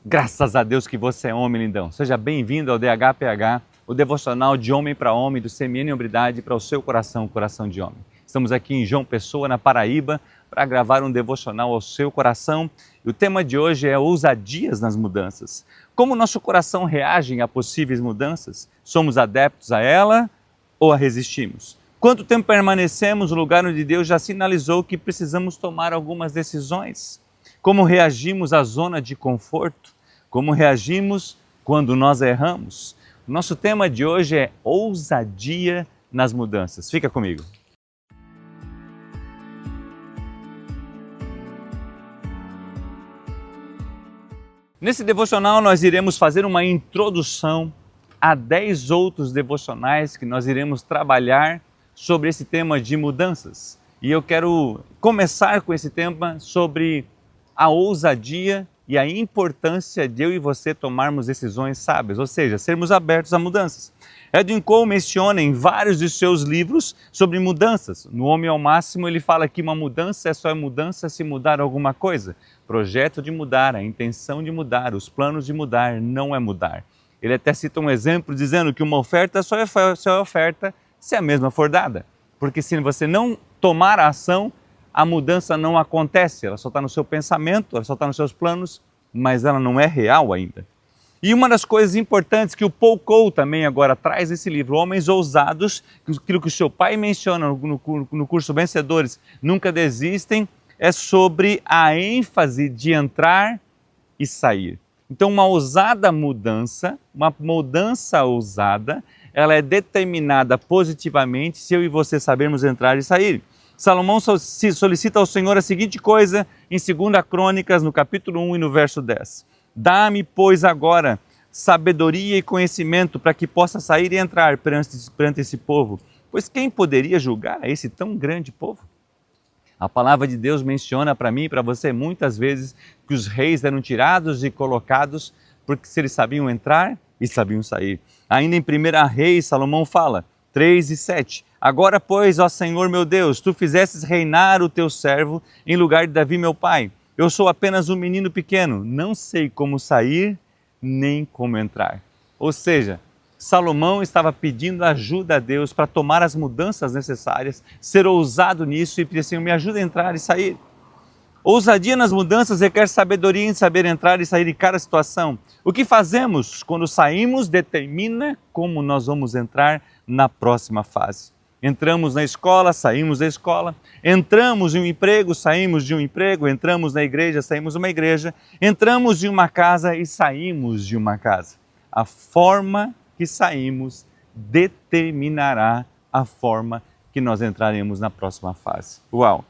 Graças a Deus que você é homem, lindão. Seja bem-vindo ao DHPH, o devocional de homem para homem, do CMN Hombridade para o seu coração, coração de homem. Estamos aqui em João Pessoa, na Paraíba, para gravar um devocional ao seu coração. E o tema de hoje é ousadias nas mudanças. Como o nosso coração reage a possíveis mudanças? Somos adeptos a ela ou a resistimos? Quanto tempo permanecemos no lugar onde Deus já sinalizou que precisamos tomar algumas decisões? Como reagimos à zona de conforto? Como reagimos quando nós erramos? O nosso tema de hoje é ousadia nas mudanças. Fica comigo. Nesse devocional nós iremos fazer uma introdução a 10 outros devocionais que nós iremos trabalhar sobre esse tema de mudanças. E eu quero começar com esse tema sobre a ousadia e a importância de eu e você tomarmos decisões sábias, ou seja, sermos abertos a mudanças. Edwin Cole menciona em vários de seus livros sobre mudanças. No Homem ao Máximo ele fala que uma mudança é só mudança se mudar alguma coisa. Projeto de mudar, a intenção de mudar, os planos de mudar, não é mudar. Ele até cita um exemplo dizendo que uma oferta só é oferta se a mesma for dada. Porque se você não tomar a ação, a mudança não acontece, ela só está no seu pensamento, ela só está nos seus planos, mas ela não é real ainda. E uma das coisas importantes que o Paul Cole também agora traz nesse livro, Homens Ousados, aquilo que o seu pai menciona no curso Vencedores, Nunca Desistem, é sobre a ênfase de entrar e sair. Então uma ousada mudança, uma mudança ousada, ela é determinada positivamente se eu e você sabermos entrar e sair. Salomão solicita ao Senhor a seguinte coisa em 2 Crônicas, no capítulo 1 e no verso 10. Dá-me, pois, agora sabedoria e conhecimento para que possa sair e entrar perante esse povo. Pois quem poderia julgar a esse tão grande povo? A palavra de Deus menciona para mim e para você muitas vezes que os reis eram tirados e colocados porque se eles sabiam entrar e sabiam sair. Ainda em 1 Reis, Salomão fala, 3:7. Agora, pois, ó Senhor meu Deus, tu fizestes reinar o teu servo em lugar de Davi meu pai. Eu sou apenas um menino pequeno, não sei como sair nem como entrar. Ou seja, Salomão estava pedindo ajuda a Deus para tomar as mudanças necessárias, ser ousado nisso e pedir, Senhor, me ajuda a entrar e sair. Ousadia nas mudanças requer sabedoria em saber entrar e sair de cada situação. O que fazemos quando saímos determina como nós vamos entrar na próxima fase. Entramos na escola, saímos da escola, entramos em um emprego, saímos de um emprego, entramos na igreja, saímos de uma igreja, entramos de uma casa e saímos de uma casa. A forma que saímos determinará a forma que nós entraremos na próxima fase. Uau!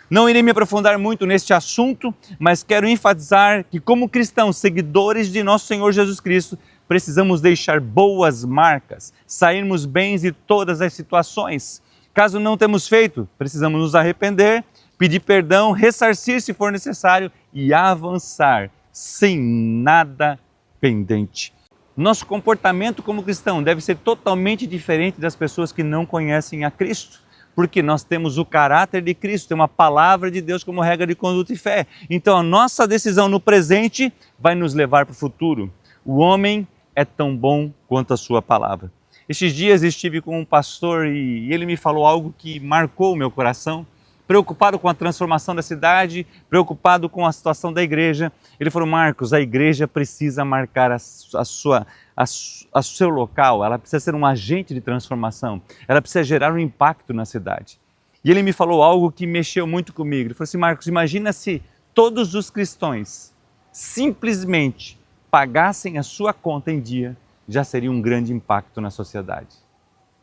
Não irei me aprofundar muito neste assunto, mas quero enfatizar que como cristãos, seguidores de nosso Senhor Jesus Cristo, precisamos deixar boas marcas, sairmos bens de todas as situações. Caso não temos feito, precisamos nos arrepender, pedir perdão, ressarcir se for necessário e avançar sem nada pendente. Nosso comportamento como cristão deve ser totalmente diferente das pessoas que não conhecem a Cristo. Porque nós temos o caráter de Cristo, tem uma palavra de Deus como regra de conduta e fé. Então a nossa decisão no presente vai nos levar para o futuro. O homem é tão bom quanto a sua palavra. Estes dias estive com um pastor e ele me falou algo que marcou o meu coração, preocupado com a transformação da cidade, preocupado com a situação da igreja. Ele falou, Marcos, a igreja precisa marcar o seu local, ela precisa ser um agente de transformação, ela precisa gerar um impacto na cidade. E ele me falou algo que mexeu muito comigo. Ele falou assim, Marcos, imagina se todos os cristãos simplesmente pagassem a sua conta em dia, já seria um grande impacto na sociedade.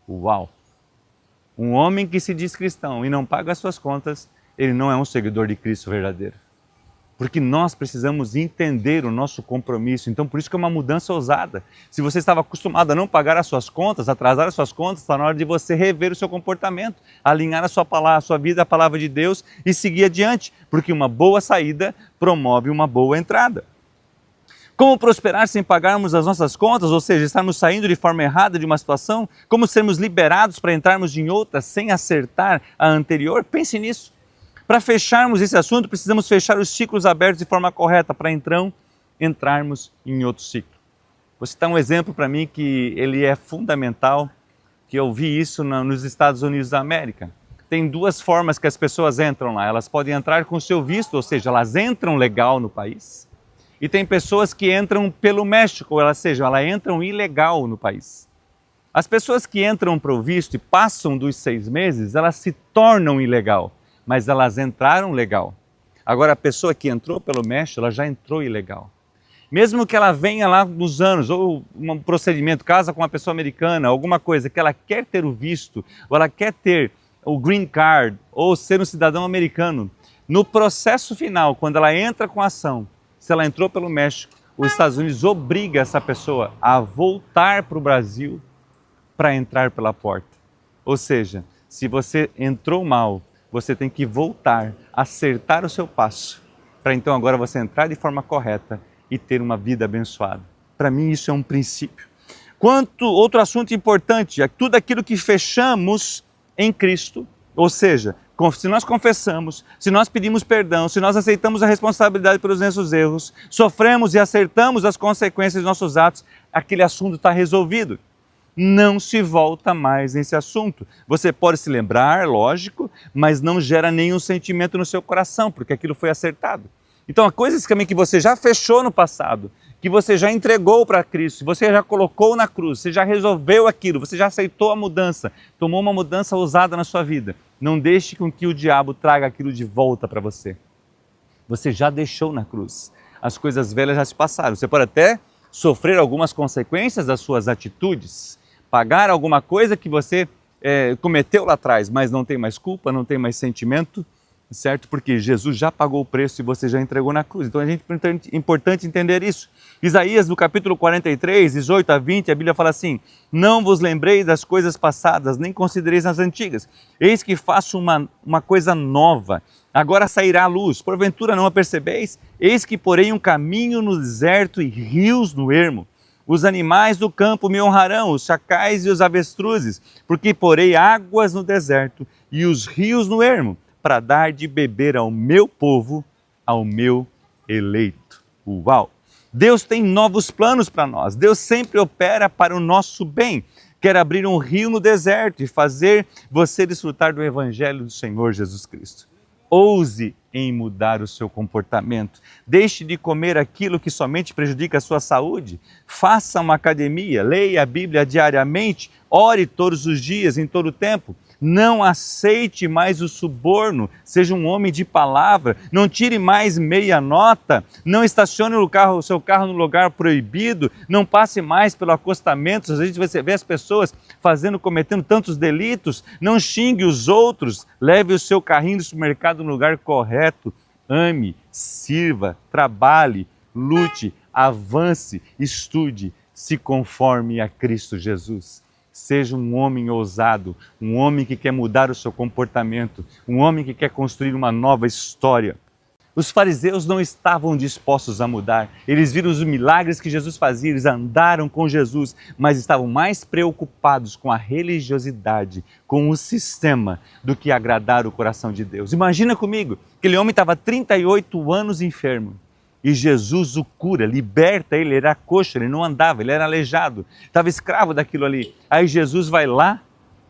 Uau! Um homem que se diz cristão e não paga as suas contas, ele não é um seguidor de Cristo verdadeiro. Porque nós precisamos entender o nosso compromisso. Então, por isso que é uma mudança ousada. Se você estava acostumado a não pagar as suas contas, atrasar as suas contas, está na hora de você rever o seu comportamento, alinhar a sua vida à palavra de Deus e seguir adiante. Porque uma boa saída promove uma boa entrada. Como prosperar sem pagarmos as nossas contas, ou seja, estarmos saindo de forma errada de uma situação? Como sermos liberados para entrarmos em outra sem acertar a anterior? Pense nisso. Para fecharmos esse assunto, precisamos fechar os ciclos abertos de forma correta, para então entrarmos em outro ciclo. Vou citar um exemplo para mim que ele é fundamental, que eu vi isso nos Estados Unidos da América. Tem duas formas que as pessoas entram lá. Elas podem entrar com o seu visto, ou seja, elas entram legal no país. E tem pessoas que entram pelo México, ou seja, elas entram ilegal no país. As pessoas que entram para o visto e passam dos 6 meses, elas se tornam ilegal, mas elas entraram legal. Agora, a pessoa que entrou pelo México, ela já entrou ilegal. Mesmo que ela venha lá nos anos, ou um procedimento, casa com uma pessoa americana, alguma coisa que ela quer ter o visto, ou ela quer ter o green card, ou ser um cidadão americano, no processo final, quando ela entra com a ação, se ela entrou pelo México, os Estados Unidos obriga essa pessoa a voltar para o Brasil para entrar pela porta. Ou seja, se você entrou mal, você tem que voltar, acertar o seu passo, para então agora você entrar de forma correta e ter uma vida abençoada. Para mim isso é um princípio. Outro assunto importante é tudo aquilo que fechamos em Cristo, ou seja, se nós confessamos, se nós pedimos perdão, se nós aceitamos a responsabilidade pelos nossos erros, sofremos e acertamos as consequências dos nossos atos, aquele assunto está resolvido. Não se volta mais nesse assunto. Você pode se lembrar, lógico, mas não gera nenhum sentimento no seu coração, porque aquilo foi acertado. Então, há coisas também que você já fechou no passado, que você já entregou para Cristo, você já colocou na cruz, você já resolveu aquilo, você já aceitou a mudança, tomou uma mudança ousada na sua vida. Não deixe com que o diabo traga aquilo de volta para você. Você já deixou na cruz. As coisas velhas já se passaram. Você pode até sofrer algumas consequências das suas atitudes, pagar alguma coisa que você cometeu lá atrás, mas não tem mais culpa, não tem mais sentimento, certo? Porque Jesus já pagou o preço e você já entregou na cruz. Então é importante entender isso. Isaías, no capítulo 43, 18 a 20, a Bíblia fala assim: não vos lembreis das coisas passadas, nem considereis as antigas. Eis que faço uma coisa nova. Agora sairá a luz. Porventura não a percebeis? Eis que porei um caminho no deserto e rios no ermo. Os animais do campo me honrarão, os chacais e os avestruzes, porque porei águas no deserto e os rios no ermo, para dar de beber ao meu povo, ao meu eleito. Uau! Deus tem novos planos para nós. Deus sempre opera para o nosso bem. Quer abrir um rio no deserto e fazer você desfrutar do Evangelho do Senhor Jesus Cristo. Ouse em mudar o seu comportamento. Deixe de comer aquilo que somente prejudica a sua saúde. Faça uma academia, leia a Bíblia diariamente, ore todos os dias, em todo o tempo. Não aceite mais o suborno, seja um homem de palavra, não tire mais meia nota, não estacione o seu carro no lugar proibido, não passe mais pelo acostamento. Às vezes você vê as pessoas cometendo tantos delitos, não xingue os outros, leve o seu carrinho do supermercado no lugar correto, ame, sirva, trabalhe, lute, avance, estude, se conforme a Cristo Jesus. Seja um homem ousado, um homem que quer mudar o seu comportamento, um homem que quer construir uma nova história. Os fariseus não estavam dispostos a mudar. Eles viram os milagres que Jesus fazia, eles andaram com Jesus, mas estavam mais preocupados com a religiosidade, com o sistema, do que agradar o coração de Deus. Imagina comigo, aquele homem estava 38 anos enfermo. E Jesus o cura, liberta ele era coxo, ele não andava, ele era aleijado, estava escravo daquilo ali. Aí Jesus vai lá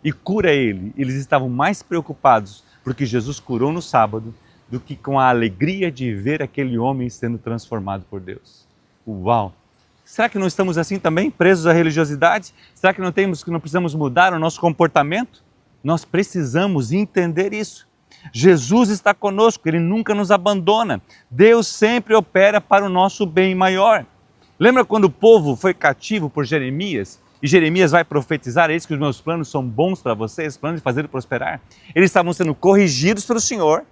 e cura ele. Eles estavam mais preocupados porque Jesus curou no sábado do que com a alegria de ver aquele homem sendo transformado por Deus. Uau! Será que não estamos assim também, presos à religiosidade? Será que não precisamos mudar o nosso comportamento? Nós precisamos entender isso. Jesus está conosco, Ele nunca nos abandona. Deus sempre opera para o nosso bem maior. Lembra quando o povo foi cativo por Jeremias? E Jeremias vai profetizar: eis que os meus planos são bons para vocês, planos de fazer prosperar. Eles estavam sendo corrigidos pelo Senhor,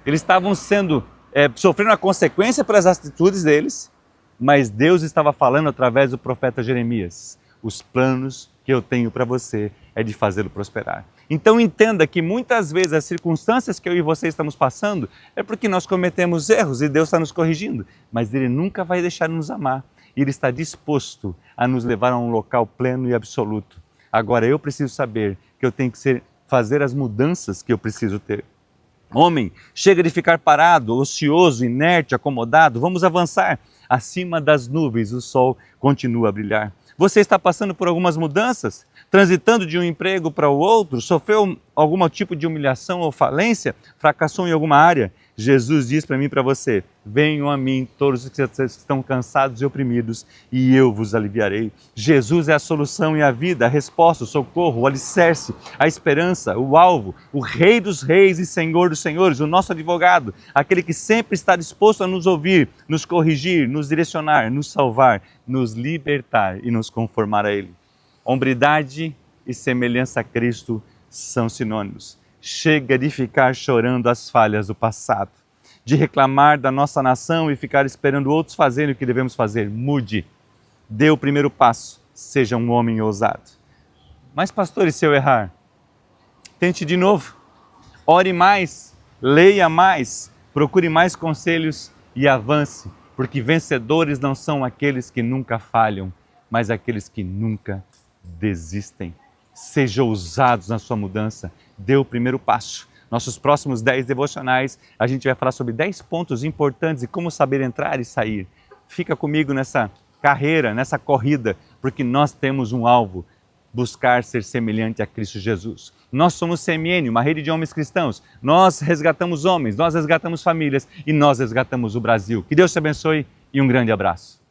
eles estavam sofrendo a consequência pelas atitudes deles, mas Deus estava falando através do profeta Jeremias: os planos que eu tenho para você é de fazê-lo prosperar. Então entenda que muitas vezes as circunstâncias que eu e você estamos passando é porque nós cometemos erros e Deus está nos corrigindo, mas Ele nunca vai deixar de nos amar. Ele está disposto a nos levar a um local pleno e absoluto. Agora eu preciso saber que eu tenho que fazer as mudanças que eu preciso ter. Homem, chega de ficar parado, ocioso, inerte, acomodado, vamos avançar. acima das nuvens o sol continua a brilhar. Você está passando por algumas mudanças? Transitando de um emprego para o outro? Sofreu algum tipo de humilhação ou falência? Fracassou em alguma área? Jesus diz para mim e para você: venham a mim todos os que estão cansados e oprimidos e eu vos aliviarei. Jesus é a solução e a vida, a resposta, o socorro, o alicerce, a esperança, o alvo, o Rei dos reis e Senhor dos senhores, o nosso advogado, aquele que sempre está disposto a nos ouvir, nos corrigir, nos direcionar, nos salvar, nos libertar e nos conformar a Ele. Hombridade e semelhança a Cristo são sinônimos. Chega de ficar chorando as falhas do passado, de reclamar da nossa nação e ficar esperando outros fazerem o que devemos fazer. Mude, dê o primeiro passo, seja um homem ousado. Mas pastor, e se eu errar? Tente de novo, ore mais, leia mais, procure mais conselhos e avance, porque vencedores não são aqueles que nunca falham, mas aqueles que nunca desistem. Seja ousados na sua mudança, dê o primeiro passo. Nossos próximos 10 devocionais, a gente vai falar sobre 10 pontos importantes e como saber entrar e sair. Fica comigo nessa carreira, nessa corrida, porque nós temos um alvo: buscar ser semelhante a Cristo Jesus. Nós somos CMN, uma rede de homens cristãos. Nós resgatamos homens, nós resgatamos famílias e nós resgatamos o Brasil. Que Deus te abençoe e um grande abraço.